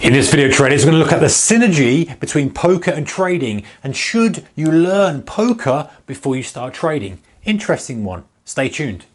In this video, traders, we're going to look at the synergy between poker and trading, and should you learn poker before you start trading? Interesting one. Stay tuned.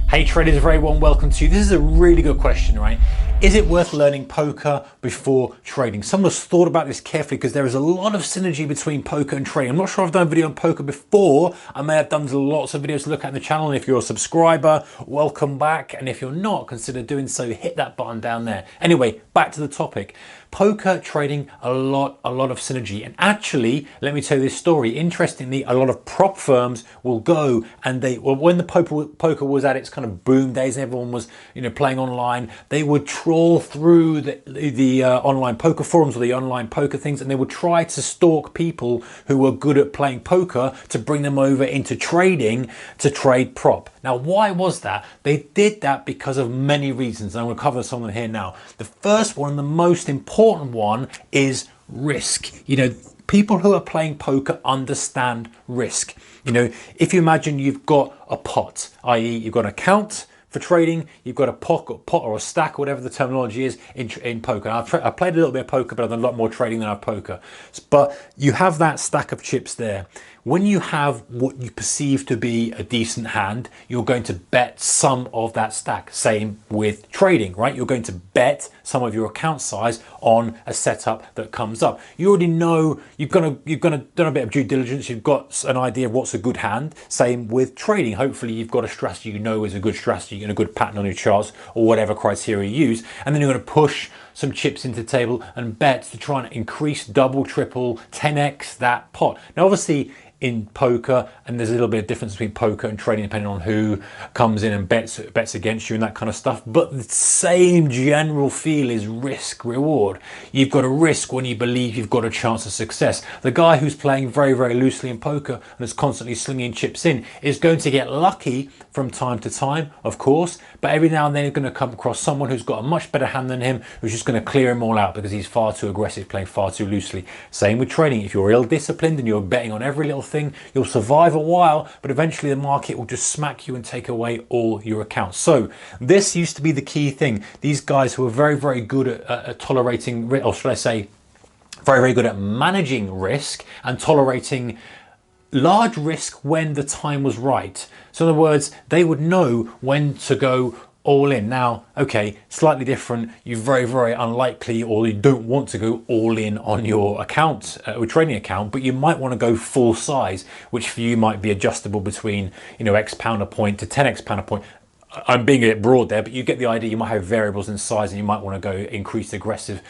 Hey traders, very warm welcome to you. This is a really good question, right? Is it worth learning poker before trading? Someone's thought about this carefully because there is a lot of synergy between poker and trading. I'm not sure I've done a video on poker before. I may have done lots of videos to look at in the channel. And if you're a subscriber, welcome back. And if you're not, consider doing so. Hit that button down there. Anyway, back to the topic. Poker, trading, a lot of synergy. And actually, let me tell you this story. Interestingly, a lot of prop firms will go and when the poker was at its kind of boom days, everyone was playing online, they would trawl through the online poker forums or the online poker things, and they would try to stalk people who were good at playing poker to bring them over into trading to trade prop. Now, why was that? They did that because of many reasons. And I'm going to cover some of them here now. The first one, and the most important one, is risk. People who are playing poker understand risk. If you imagine you've got a pot, i.e. you've got an account for trading, you've got a pot or a stack, whatever the terminology is in poker. I've played a little bit of poker, but I've done a lot more trading than I've poker. But you have that stack of chips there. When you have what you perceive to be a decent hand, you're going to bet some of that stack. Same with trading, right? You're going to bet some of your account size on a setup that comes up. You already know, you've done a bit of due diligence. You've got an idea of what's a good hand. Same with trading. Hopefully you've got a strategy you know is a good strategy and a good pattern on your charts or whatever criteria you use. And then you're going to push some chips into the table and bet to try and increase, double, triple, 10x that pot. Now, obviously, in poker, and there's a little bit of difference between poker and trading depending on who comes in and bets against you and that kind of stuff, but the same general feel is risk reward. You've got a risk when you believe you've got a chance of success. The guy who's playing very loosely in poker and is constantly slinging chips in is going to get lucky from time to time, of course, but every now and then he's going to come across someone who's got a much better hand than him, who's just going to clear him all out because he's far too aggressive, playing far too loosely. Same with trading. If you're ill-disciplined and you're betting on every little thing, you'll survive a while, but eventually the market will just smack you and take away all your accounts. So this used to be the key thing. These guys who are very good at tolerating, or should I say, very good at managing risk and tolerating large risk when the time was right. So in other words, they would know when to go all in. Now, okay, slightly different. You're very unlikely, or you don't want to go all in on your account, or trading account, but you might want to go full size, which for you might be adjustable between, X pound a point to 10X pound a point. I'm being a bit broad there, but you get the idea. You might have variables in size and you might want to go increase aggressive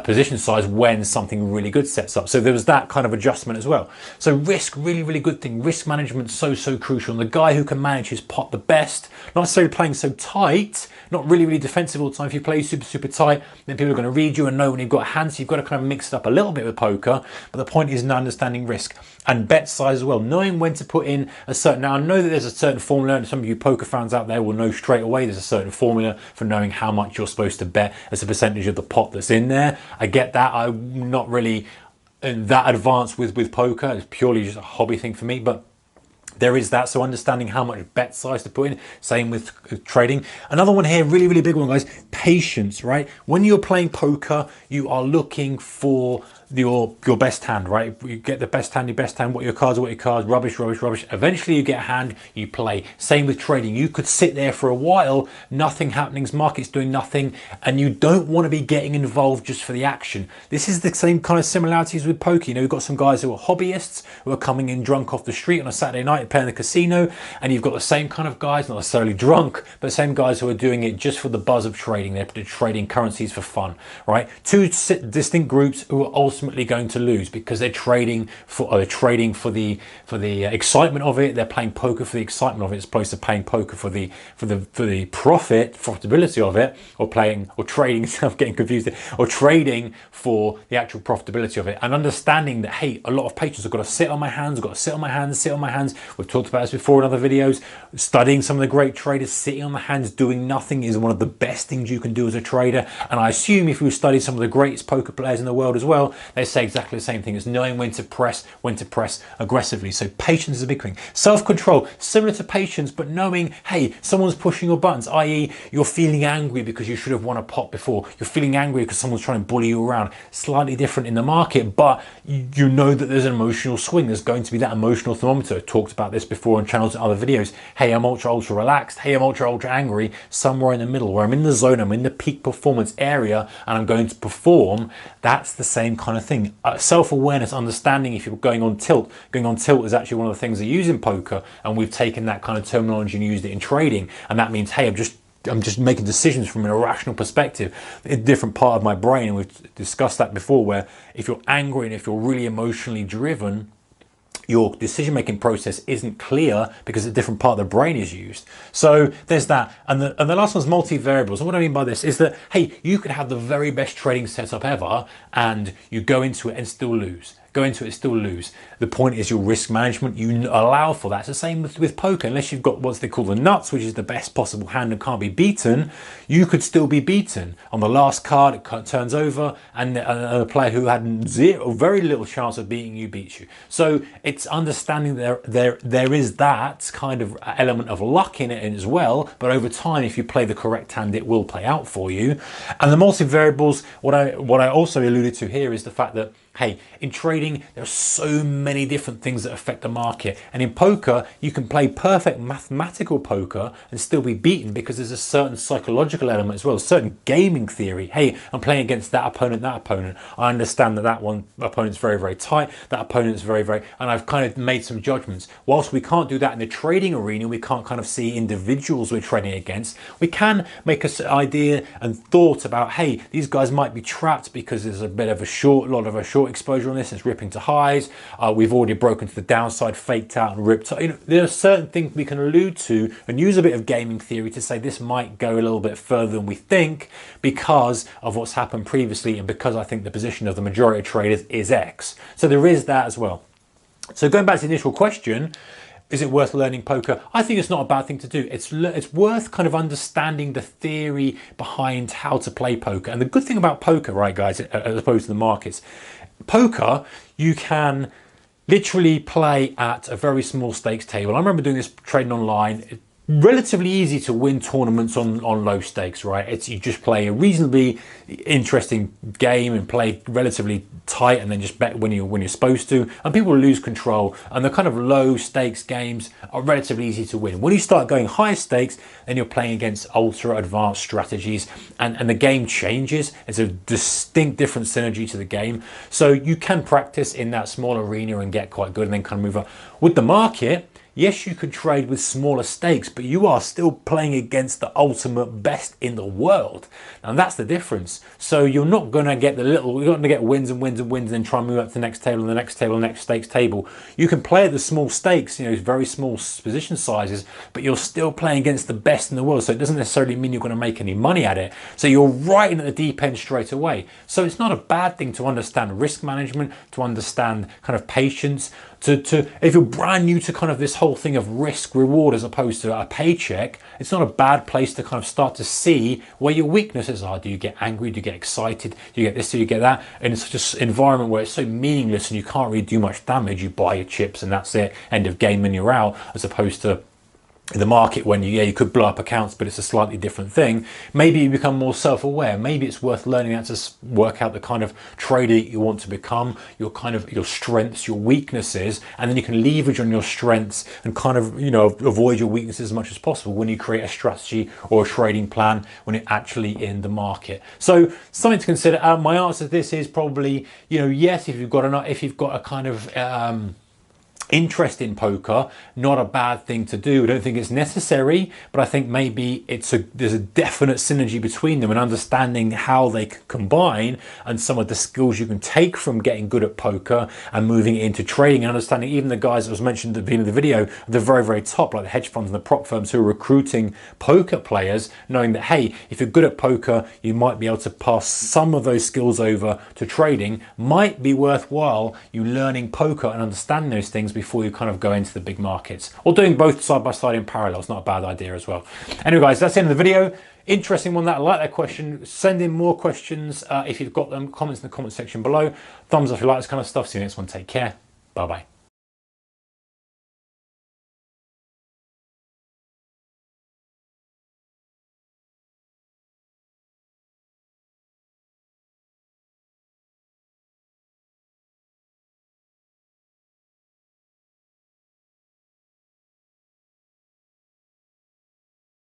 position size when something really good sets up. So there was that kind of adjustment as well. So risk, really good thing. Risk management, so crucial. And the guy who can manage his pot the best, not necessarily playing so tight, not really defensive all the time. If you play super tight, then people are going to read you and know when you've got hands. So you've got to kind of mix it up a little bit with poker. But the point is in understanding risk and bet size as well. Knowing when to put in a certain, now I know that there's a certain formula, and some of you poker fans out there will know straight away there's a certain formula for knowing how much you're supposed to bet as a percentage of the pot that's in there. I get that. I'm not really that advanced with poker. It's purely just a hobby thing for me, but there is that. So understanding how much bet size to put in. Same with trading. Another one here, really big one, guys. Patience, right? When you're playing poker, you are looking for your best hand, right? You get the best hand, what your cards, rubbish. Eventually you get a hand, you play. Same with trading. You could sit there for a while, nothing happening, market's doing nothing, and you don't want to be getting involved just for the action. This is the same kind of similarities with poker. You've got some guys who are hobbyists who are coming in drunk off the street on a Saturday night playing the casino, and you've got the same kind of guys, not necessarily drunk, but the same guys who are doing it just for the buzz of trading. They're trading currencies for fun, right? Two distinct groups who are ultimately going to lose because they're trading for the excitement of it. They're playing poker for the excitement of it, as opposed to playing poker for the profitability of it, or trading. I'm getting confused there, or trading for the actual profitability of it, and understanding that, hey, a lot of patience. I've got to sit on my hands. We've talked about this before in other videos. Studying some of the great traders, sitting on the hands, doing nothing is one of the best things you can do as a trader. And I assume if you study some of the greatest poker players in the world as well, they say exactly the same thing. It's knowing when to press aggressively. So patience is a big thing. Self-control, similar to patience, but knowing, hey, someone's pushing your buttons, i.e. you're feeling angry because you should have won a pot before. You're feeling angry because someone's trying to bully you around. Slightly different in the market, but you know that there's an emotional swing. There's going to be that emotional thermometer. I've talked about this before on channels and other videos. Hey, I'm ultra relaxed. Hey, I'm ultra angry. Somewhere in the middle where I'm in the zone, I'm in the peak performance area and I'm going to perform. That's the same kind of thing. Self-awareness, understanding if you're going on tilt. Going on tilt is actually one of the things they use in poker, and we've taken that kind of terminology and used it in trading. And that means, hey, I'm just making decisions from an irrational perspective, a different part of my brain. And we've discussed that before, where if you're angry and if you're really emotionally driven, your decision-making process isn't clear because a different part of the brain is used. So there's that. And the last one's multivariables. And what I mean by this is that, hey, you could have the very best trading setup ever and you go into it and still lose. The point is your risk management, you allow for that. It's the same with poker. Unless you've got what they call the nuts, which is the best possible hand and can't be beaten, you could still be beaten. On the last card, it turns over and a player who had very little chance of beating you beats you. So it's understanding there is that kind of element of luck in it as well, but over time, if you play the correct hand, it will play out for you. And the multivariables, what I also alluded to here is the fact that, hey, in trading, there are so many different things that affect the market. And in poker, you can play perfect mathematical poker and still be beaten because there's a certain psychological element as well, a certain gaming theory. Hey, I'm playing against that opponent. I understand that one opponent's very tight, that opponent's very, and I've kind of made some judgments. Whilst we can't do that in the trading arena, we can't kind of see individuals we're trading against, we can make an idea and thought about, hey, these guys might be trapped because there's a lot of a short exposure on this. It's ripping to highs. We've already broken to the downside, faked out and ripped. There are certain things we can allude to and use a bit of gaming theory to say this might go a little bit further than we think because of what's happened previously and because I think the position of the majority of traders is X. So there is that as well. So going back to the initial question, is it worth learning poker? I think it's not a bad thing to do. It's worth kind of understanding the theory behind how to play poker. And the good thing about poker, right, guys, as opposed to the markets, poker, you can literally play at a very small stakes table. I remember doing this trading online. Relatively easy to win tournaments on low stakes, right? You just play a reasonably interesting game and play relatively tight and then just bet when you're supposed to, and people lose control, and the kind of low stakes games are relatively easy to win. When you start going higher stakes, then you're playing against ultra advanced strategies and the game changes. It's a distinct different synergy to the game. So you can practice in that small arena and get quite good and then kind of move up. With the market, yes, you could trade with smaller stakes, but you are still playing against the ultimate best in the world. And that's the difference. So you're not going to get you're not going to get wins and then try and move up to the next table and the next table, next stakes table. You can play at the small stakes, very small position sizes, but you're still playing against the best in the world. So it doesn't necessarily mean you're going to make any money at it. So you're right in at the deep end straight away. So it's not a bad thing to understand risk management, to understand kind of patience, if you're brand new to kind of this whole thing of risk reward as opposed to a paycheck, it's not a bad place to kind of start to see where your weaknesses are. Do you get angry? Do you get excited? Do you get this? Do you get that? And it's just an environment where it's so meaningless and you can't really do much damage. You buy your chips and that's it. End of game and you're out, as opposed to in the market when you could blow up accounts, but it's a slightly different thing. Maybe you become more self-aware. Maybe it's worth learning how to work out the kind of trader you want to become, your strengths, your weaknesses, and then you can leverage on your strengths and kind of avoid your weaknesses as much as possible when you create a strategy or a trading plan when you're actually in the market. So something to consider. My answer to this is probably yes, if you've got a kind of interest in poker, not a bad thing to do. I don't think it's necessary, but I think maybe there's a definite synergy between them and understanding how they can combine and some of the skills you can take from getting good at poker and moving it into trading and understanding even the guys that was mentioned at the beginning of the video, the very top, like the hedge funds and the prop firms who are recruiting poker players, knowing that, hey, if you're good at poker, you might be able to pass some of those skills over to trading. Might be worthwhile you learning poker and understanding those things before you kind of go into the big markets. Or doing both side by side in parallel is not a bad idea as well. Anyway guys, that's the end of the video. Interesting one. That I like that question. Send in more questions if you've got them. Comments in the comment section below. Thumbs up if you like this kind of stuff. See you next one. Take care. Bye bye.